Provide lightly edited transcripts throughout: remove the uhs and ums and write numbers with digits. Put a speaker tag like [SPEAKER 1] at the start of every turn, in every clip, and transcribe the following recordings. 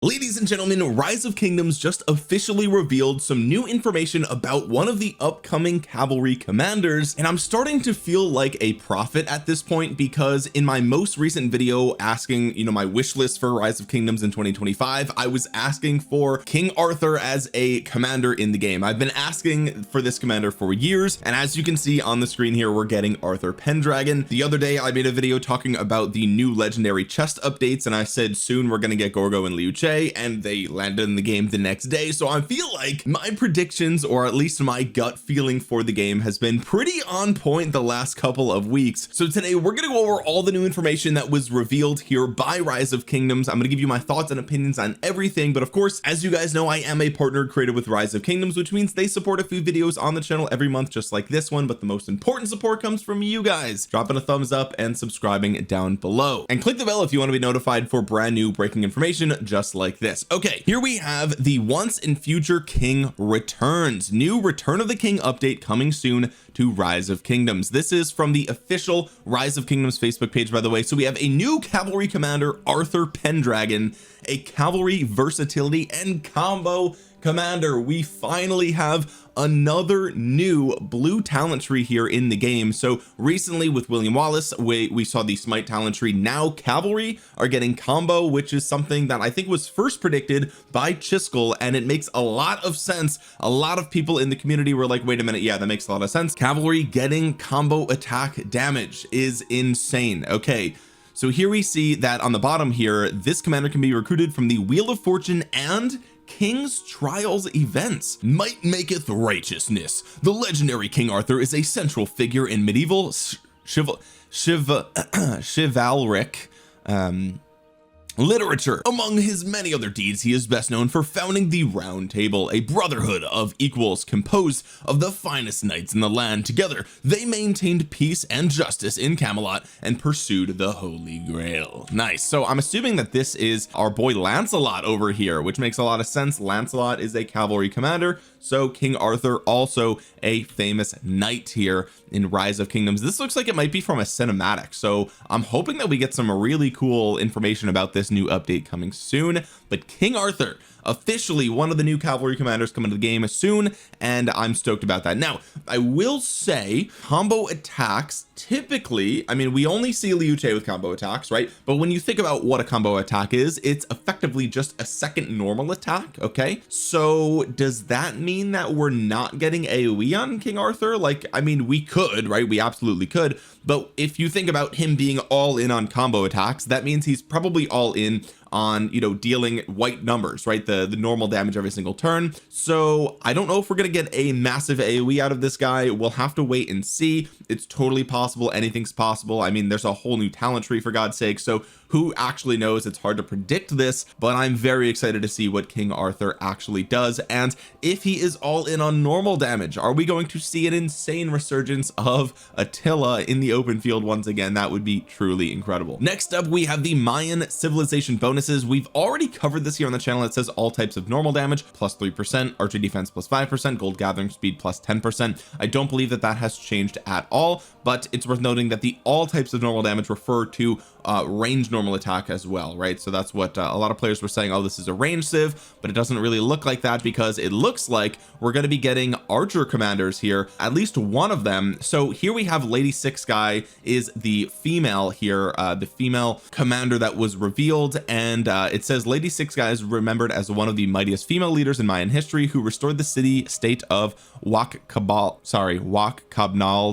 [SPEAKER 1] Ladies and gentlemen, Rise of Kingdoms just officially revealed some new information about one of the upcoming cavalry commanders, and I'm starting to feel like a prophet at this point, because in my most recent video asking my wish list for Rise of Kingdoms in 2025, I was asking for King Arthur as a commander in the game. I've been asking for this commander for years, and as you can see on the screen here, we're getting Arthur Pendragon. The other day I made a video talking about the new legendary chest updates, and I said soon we're going to get Gorgo and Liu Che, and they landed in the game the next day. So I feel like my predictions, or at least my gut feeling for the game, has been pretty on point the last couple of weeks. So today we're going to go over all the new information that was revealed here by Rise of Kingdoms. I'm going to give you my thoughts and opinions on everything, but of course, as you guys know, I am a partner creator with Rise of Kingdoms, which means they support a few videos on the channel every month, just like this one. But the most important support comes from you guys dropping a thumbs up and subscribing down below, and click the bell if you want to be notified for brand new breaking information just like this. Okay, here we have the once and future king returns. New Return of the King update coming soon to Rise of Kingdoms. This is from the official Rise of Kingdoms Facebook page, by the way. So we have a new cavalry commander, Arthur Pendragon, a cavalry versatility and combo commander. We finally have another new blue talent tree here in the game. So recently with William Wallace, we saw the smite talent tree. Now cavalry are getting combo, which is something that I think was first predicted by Chiskel, and it makes a lot of sense. A lot of people in the community were like, wait a minute, yeah, that makes a lot of sense. Cavalry getting combo attack damage is insane. Okay, so here we see that on the bottom here, this commander can be recruited from the Wheel of Fortune and King's Trials events. Might maketh righteousness. The legendary King Arthur is a central figure in medieval chivalric literature. Among his many other deeds, he is best known for founding the Round Table, a brotherhood of equals composed of the finest knights in the land. Together they maintained peace and justice in Camelot and pursued the Holy Grail. Nice. So I'm assuming that this is our boy Lancelot over here, which makes a lot of sense. Lancelot is a cavalry commander, so King Arthur also a famous knight here in Rise of Kingdoms. This looks like it might be from a cinematic, so I'm hoping that we get some really cool information about this new update coming soon. But King Arthur, officially one of the new cavalry commanders coming to the game soon, and I'm stoked about that. Now I will say combo attacks, typically, I mean, we only see Liu Che with combo attacks, right? But when you think about what a combo attack is, it's effectively just a second normal attack. Okay, so does that mean that we're not getting AoE on King Arthur? Like, I mean, we could, right? We absolutely could, but if you think about him being all in on combo attacks, that means he's probably all in on dealing white numbers, right? The normal damage every single turn. So I don't know if we're gonna get a massive AoE out of this guy. We'll have to wait and see. It's totally possible. Anything's possible. I mean, there's a whole new talent tree, for God's sake, so who actually knows? It's hard to predict this, but I'm very excited to see what King Arthur actually does, and if he is all in on normal damage. Are we going to see an insane resurgence of Attila in the open field once again? That would be truly incredible. Next up, we have the Mayan civilization bonuses. We've already covered this here on the channel. It says all types of normal damage plus 3%, archer defense plus 5%, gold gathering speed plus 10%. I don't believe that has changed at all, but it's worth noting that the all types of normal damage refer to range normal attack as well, right? So that's what a lot of players were saying, oh, this is a range civ, but it doesn't really look like that, because it looks like we're going to be getting archer commanders here, at least one of them. So here we have Lady Six Guy is the female here, the female commander that was revealed, and it says Lady Six Guy is remembered as one of the mightiest female leaders in Mayan history, who restored the city state of Wakabnal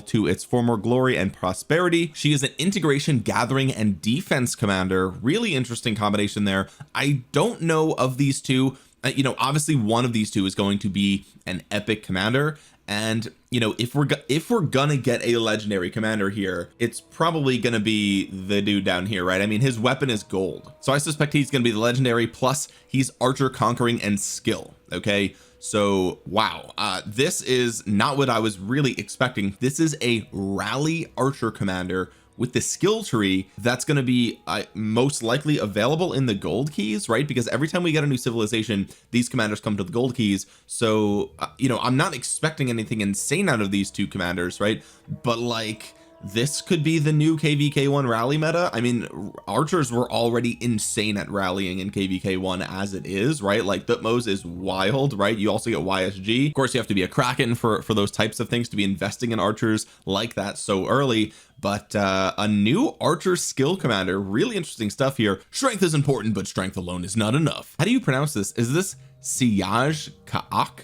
[SPEAKER 1] to its former glory and prosperity. She is an integration, gathering, and defense commander. Really interesting combination there. I don't know of these two. Obviously one of these two is going to be an epic commander, and if we're gonna get a legendary commander here, it's probably gonna be the dude down here, right? I mean, his weapon is gold, so I suspect he's gonna be the legendary, plus he's archer, conquering, and skill. Okay, so wow, this is not what I was really expecting. This is a rally archer commander with the skill tree that's going to be most likely available in the gold keys, right? Because every time we get a new civilization, these commanders come to the gold keys. So I'm not expecting anything insane out of these two commanders, right? But like, this could be the new kvk1 rally meta. I mean, archers were already insane at rallying in kvk1 as it is, right? Like Thutmose is wild, right? You also get YSG. Of course, you have to be a Kraken for those types of things to be investing in archers like that so early. But a new archer skill commander, really interesting stuff here. Strength is important, but strength alone is not enough. How do you pronounce this? Is this Siaj Kaak?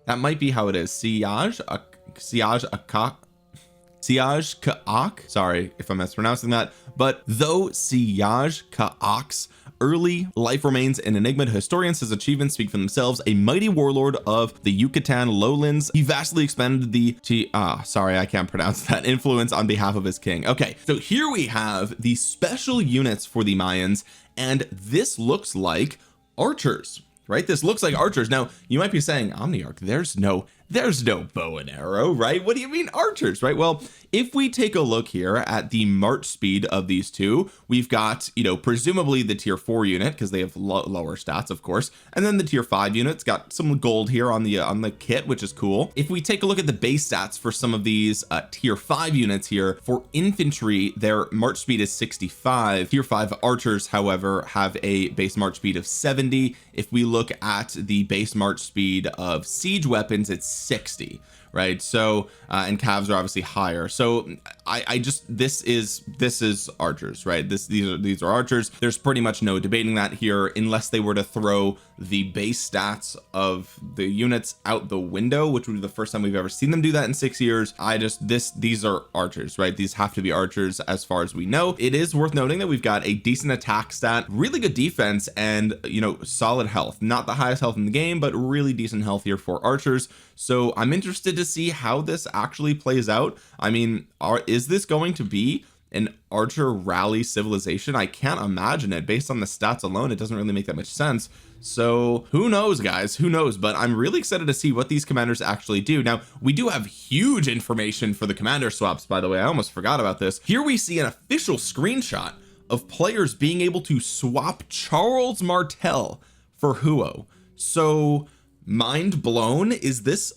[SPEAKER 1] That might be how it is. Siaj Kaak. Siaj Kaak, sorry if I'm mispronouncing that, but though Siaj Kaak's early life remains an enigma to historians, his achievements speak for themselves. A mighty warlord of the Yucatan lowlands, he vastly expanded the sorry, I can't pronounce that, influence on behalf of his king. Okay, so here we have the special units for the Mayans, and this looks like archers, right? This looks like archers. Now you might be saying, Omniarch, there's no bow and arrow, right? What do you mean archers, right? Well, if we take a look here at the march speed of these two, we've got, you know, presumably the tier 4 unit, because they have lower stats, of course, and then the tier 5 unit's got some gold here on the kit, which is cool. If we take a look at the base stats for some of these tier 5 units here, for infantry, their march speed is 65. Tier 5 archers, however, have a base march speed of 70. If we look at the base march speed of siege weapons, it's 60, right? So and calves are obviously higher. So I just, this is archers, right? These are archers. There's pretty much no debating that here, unless they were to throw the base stats of the units out the window, which would be the first time we've ever seen them do that in 6 years. These are archers, right? These have to be archers as far as we know. It is worth noting that we've got a decent attack stat, really good defense, and, you know, solid health. Not the highest health in the game, but really decent health here for archers. So I'm interested to see how this actually plays out. I mean, is this going to be an archer rally civilization? I can't imagine it. Based on the stats alone, it doesn't really make that much sense. So who knows, guys, who knows? But I'm really excited to see what these commanders actually do. Now, we do have huge information for the commander swaps, by the way. I almost forgot about this. Here we see an official screenshot of players being able to swap Charles Martel for Huo. So mind blown. Is this,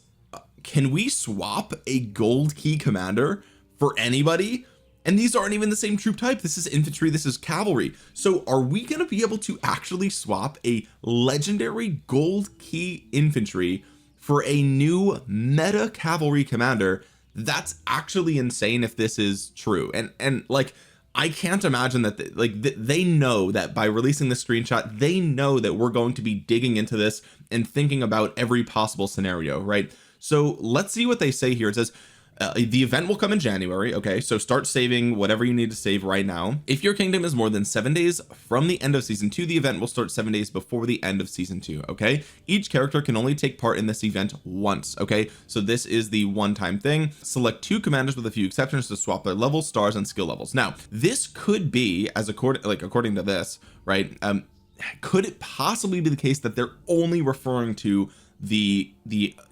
[SPEAKER 1] can we swap a gold key commander for anybody? And these aren't even the same troop type. This is infantry, this is cavalry. So are we going to be able to actually swap a legendary gold key infantry for a new meta cavalry commander? That's actually insane if this is true. And like, I can't imagine that they know that by releasing this screenshot, they know that we're going to be digging into this and thinking about every possible scenario, right? So let's see what they say here. It says the event will come in January. Okay, so start saving whatever you need to save right now. If your kingdom is more than 7 days from the end of season 2, the event will start 7 days before the end of season 2. Okay, each character can only take part in this event once. Okay, so this is the one-time thing. Select 2 commanders with a few exceptions to swap their levels, stars, and skill levels. Now this could be, as according to this, right, could it possibly be the case that they're only referring to the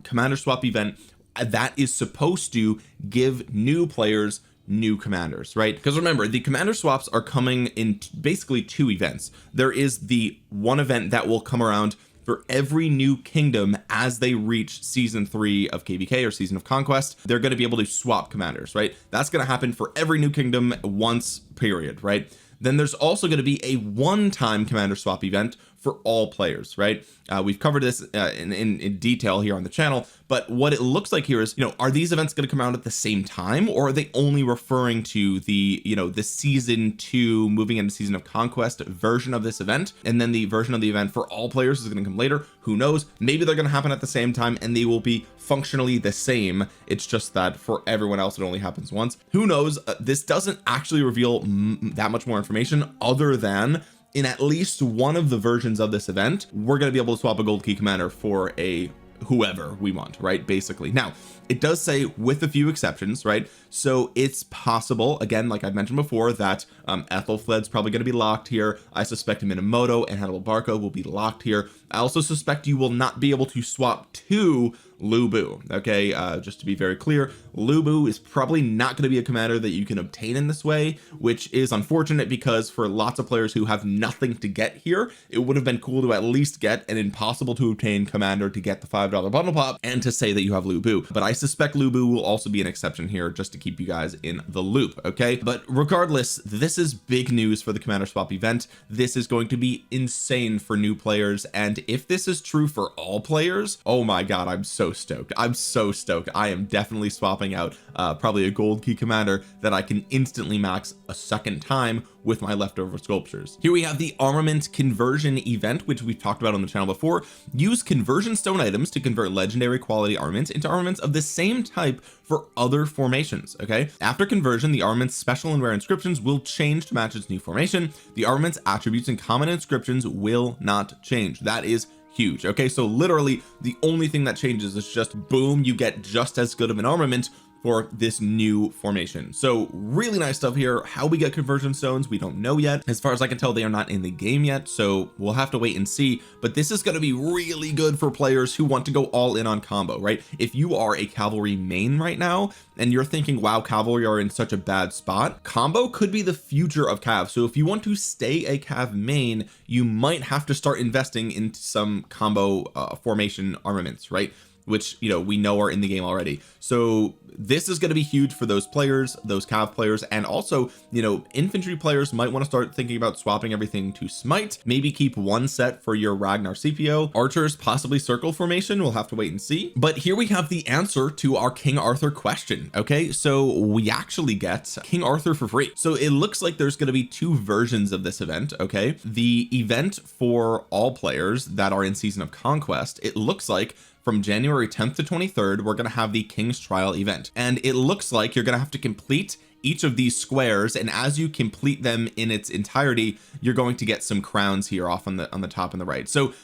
[SPEAKER 1] commander swap event that is supposed to give new players new commanders, right? Because remember, the commander swaps are coming in basically 2 events. There is the one event that will come around for every new kingdom as they reach season 3 of KVK or season of conquest. They're going to be able to swap commanders, right? That's going to happen for every new kingdom once, period, right? Then there's also going to be a one-time commander swap event for all players, right? We've covered this in detail here on the channel, but what it looks like here is, you know, are these events going to come out at the same time, or are they only referring to the, you know, the season 2 moving into season of conquest version of this event, and then the version of the event for all players is going to come later? Who knows? Maybe they're going to happen at the same time and they will be functionally the same. It's just that for everyone else it only happens once. Who knows? This doesn't actually reveal that much more information, other than in at least one of the versions of this event, we're going to be able to swap a gold key commander for a whoever we want, right? Basically. Now it does say with a few exceptions, right? So it's possible, again, like I've mentioned before, that Ethelfled's probably going to be locked here. I suspect Minamoto and Hannibal Barca will be locked here. I also suspect you will not be able to swap 2 Lu Bu. Okay, just to be very clear, Lu Bu is probably not going to be a commander that you can obtain in this way, which is unfortunate because for lots of players who have nothing to get here, it would have been cool to at least get an impossible to obtain commander to get the $5 bundle pop and to say that you have Lu Bu. But I suspect Lu Bu will also be an exception here, just to keep you guys in the loop. Okay, but regardless, this is big news for the commander swap event. This is going to be insane for new players, and if this is true for all players, oh my god, I'm so stoked. I'm so stoked. I am definitely swapping out probably a gold key commander that I can instantly max a second time with my leftover sculptures. Here we have the Armament conversion event, which we've talked about on the channel before. Use conversion stone items to convert legendary quality armaments into armaments of the same type for other formations. Okay, after conversion, the armament's special and rare inscriptions will change to match its new formation. The armament's attributes and common inscriptions will not change. That is huge. Okay, so literally the only thing that changes is just boom, you get just as good of an armament for this new formation. So really nice stuff here. How we get conversion stones, we don't know yet. As far as I can tell, they are not in the game yet, so we'll have to wait and see. But this is going to be really good for players who want to go all in on combo, right? If you are a cavalry main right now and you're thinking, wow, cavalry are in such a bad spot, combo could be the future of cav. So if you want to stay a cav main, you might have to start investing into some combo formation armaments, right? Which, you know, we know are in the game already. So this is going to be huge for those players, those cav players, and also, you know, infantry players might want to start thinking about swapping everything to smite. Maybe keep one set for your Ragnar CPO. Archers, possibly circle formation. We'll have to wait and see. But here we have the answer to our King Arthur question. Okay, so we actually get King Arthur for free. So it looks like there's going to be two versions of this event. Okay, the event for all players that are in Season of Conquest, it looks like from January 10th to 23rd, we're going to have the King's Trial event, and it looks like you're going to have to complete each of these squares, and as you complete them in its entirety, you're going to get some crowns here off on the top and the right. So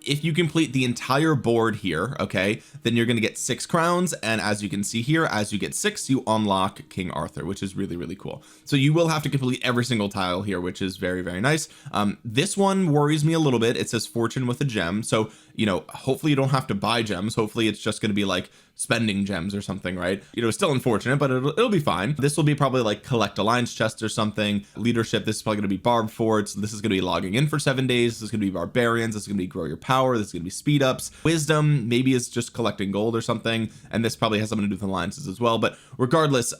[SPEAKER 1] if you complete the entire board here, okay, then you're going to get 6 crowns, and as you can see here, as you get 6, you unlock King Arthur, which is really, really cool. So you will have to complete every single tile here, which is very, very nice. This one worries me a little bit. It says fortune with a gem, so you know, hopefully you don't have to buy gems. Hopefully it's just going to be like spending gems or something, right? You know, it's still unfortunate, but it'll be fine. This will be probably like collect alliance chests or something. Leadership, this is probably going to be barbed forts. This is going to be logging in for 7 days. This is going to be barbarians. This is going to be grow your power. This is going to be speed ups. Wisdom, maybe it's just collecting gold or something, and this probably has something to do with alliances as well. But regardless,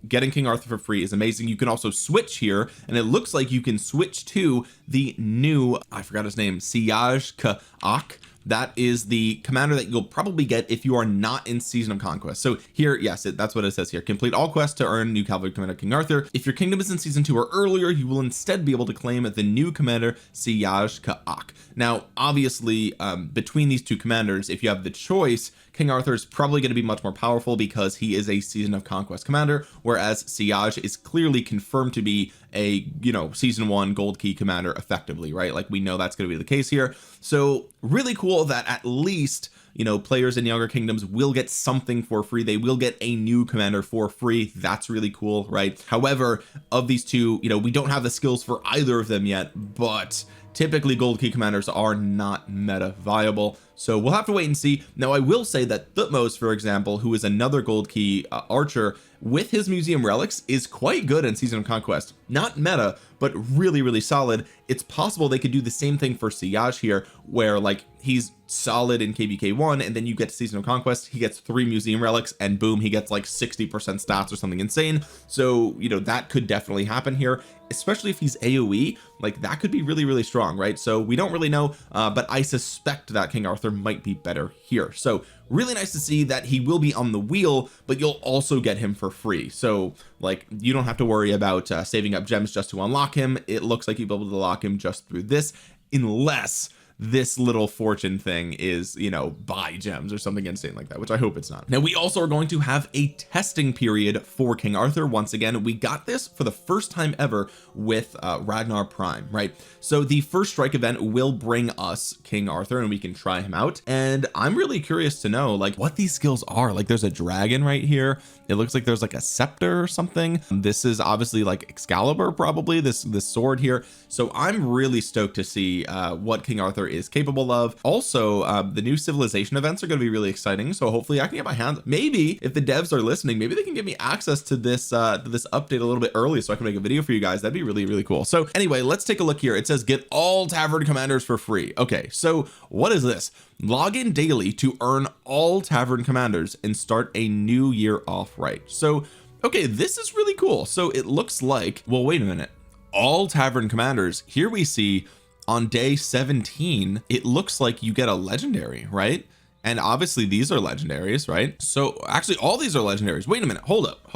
[SPEAKER 1] getting King Arthur for free is amazing. You can also switch here, and it looks like you can switch to the new, I forgot his name, Siege Ka'ak. That is the commander that you'll probably get if you are not in Season of Conquest. So here, yes, that's what it says here. Complete all quests to earn new cavalry commander King Arthur. If your kingdom is in Season 2 or earlier, you will instead be able to claim the new commander Siege Ka'ak. Now, obviously, between these two commanders, if you have the choice, King Arthur is probably going to be much more powerful because he is a Season of Conquest commander, whereas Siege is clearly confirmed to be a, you know, Season 1 gold key commander effectively, right? Like we know that's going to be the case here. So really cool that at least, you know, players in younger kingdoms will get something for free. They will get a new commander for free. That's really cool, right? However, of these two, you know, we don't have the skills for either of them yet, but typically gold key commanders are not meta viable, so we'll have to wait and see. Now I will say that Thutmose, for example, who is another gold key archer with his museum relics, is quite good in Season of Conquest. Not meta, but really, really solid. It's possible they could do the same thing for Siege here, where like he's solid in KVK1, and then you get to Season of Conquest, he gets 3 museum relics, and boom, he gets like 60% stats or something insane. So you know, that could definitely happen here, especially if he's AoE. Like that could be really, really strong, right? So we don't really know, but I suspect that King Arthur might be better here. So really nice to see that he will be on the wheel, but you'll also get him for free. So like you don't have to worry about saving up gems just to unlock him. It looks like you'll be able to lock him just through this, unless this little fortune thing is, you know, buy gems or something insane like that, which I hope it's not. Now we also are going to have a testing period for King Arthur. Once again, we got this for the first time ever with Ragnar Prime, right? So the first strike event will bring us King Arthur and we can try him out, and I'm really curious to know like what these skills are. Like there's a dragon right here. It looks like there's like a scepter or something. This is obviously like Excalibur, probably this sword here. So I'm really stoked to see what King Arthur is capable of. Also, the new civilization events are going to be really exciting, so hopefully I can get my hands, maybe if the devs are listening, maybe they can give me access to this update a little bit early so I can make a video for you guys. That'd be really, really cool. So anyway, let's take a look here. It says get all tavern commanders for free. Okay, so what is this? Log in daily to earn all tavern commanders and start a new year off right. So okay, this is really cool. So it looks like, well, wait a minute, all tavern commanders, here we see on day 17 it looks like you get a legendary, right? And obviously these are legendaries, right? So actually all these are legendaries. Wait a minute, hold up,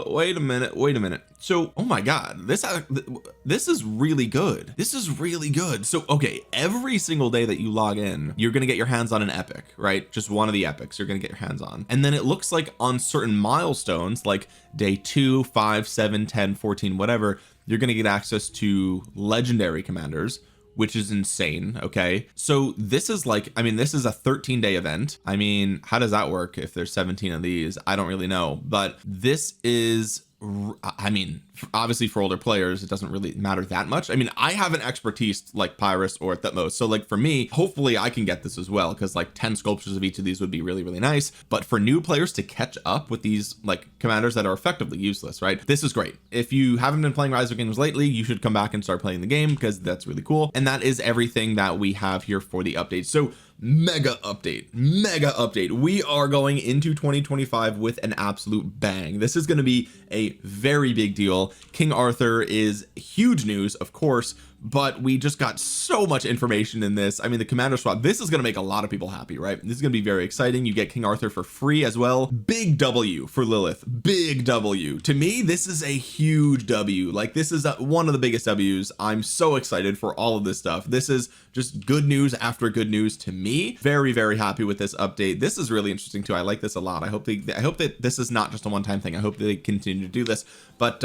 [SPEAKER 1] wait a minute. So oh my god, this is really good. This is really good. So okay, every single day that you log in, you're gonna get your hands on an epic, right? Just one of the epics you're gonna get your hands on. And then it looks like on certain milestones like day 2, 5, 7, 10, 14, whatever, you're gonna get access to legendary commanders, which is insane. Okay, so this is like, I mean, this is a 13-day event. I mean, how does that work if there's 17 of these? I don't really know, but this is, I mean, obviously for older players it doesn't really matter that much. I mean, I have an expertise like Pyrus or Thutmose, so like for me, hopefully I can get this as well, because like 10 sculptures of each of these would be really, really nice. But for new players to catch up with these like commanders that are effectively useless, right, this is great. If you haven't been playing Rise of Kingdoms lately, you should come back and start playing the game, because that's really cool. And that is everything that we have here for the update. So mega update, we are going into 2025 with an absolute bang. This is going to be a very big deal. King Arthur is huge news, of course, but we just got so much information in this. I mean, the commander swap, this is going to make a lot of people happy, right? This is going to be very exciting. You get King Arthur for free as well. Big W for Lilith, big W. To me, this is a huge W. Like, this is one of the biggest W's. I'm so excited for all of this stuff. This is just good news after good news to me. Very, very happy with this update. This is really interesting too. I like this a lot. I hope that this is not just a one-time thing. I hope they continue to do this. But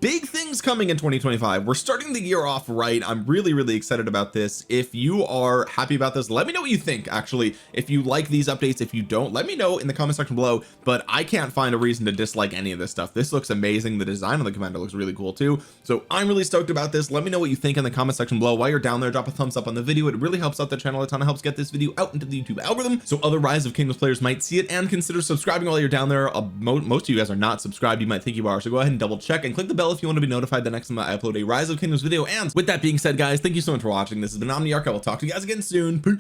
[SPEAKER 1] big things coming in 2025. We're starting the year off right. I'm really, really excited about this. If you are happy about this, let me know what you think. Actually, if you like these updates, if you don't, let me know in the comment section below. But I can't find a reason to dislike any of this stuff. This looks amazing. The design of the commander looks really cool too. So I'm really stoked about this. Let me know what you think in the comment section below. While you're down there, drop a thumbs up on the video. It really helps out the channel a ton. It helps get this video out into the YouTube algorithm so other Rise of Kingdoms players might see it, and consider subscribing while you're down there. Most of you guys are not subscribed. You might think you are, so go ahead and double check and click the bell if you want to be notified the next time I upload a Rise of Kingdoms video. And with that being said, guys, thank you so much for watching. This has been Omniarch. I will talk to you guys again soon. Peace.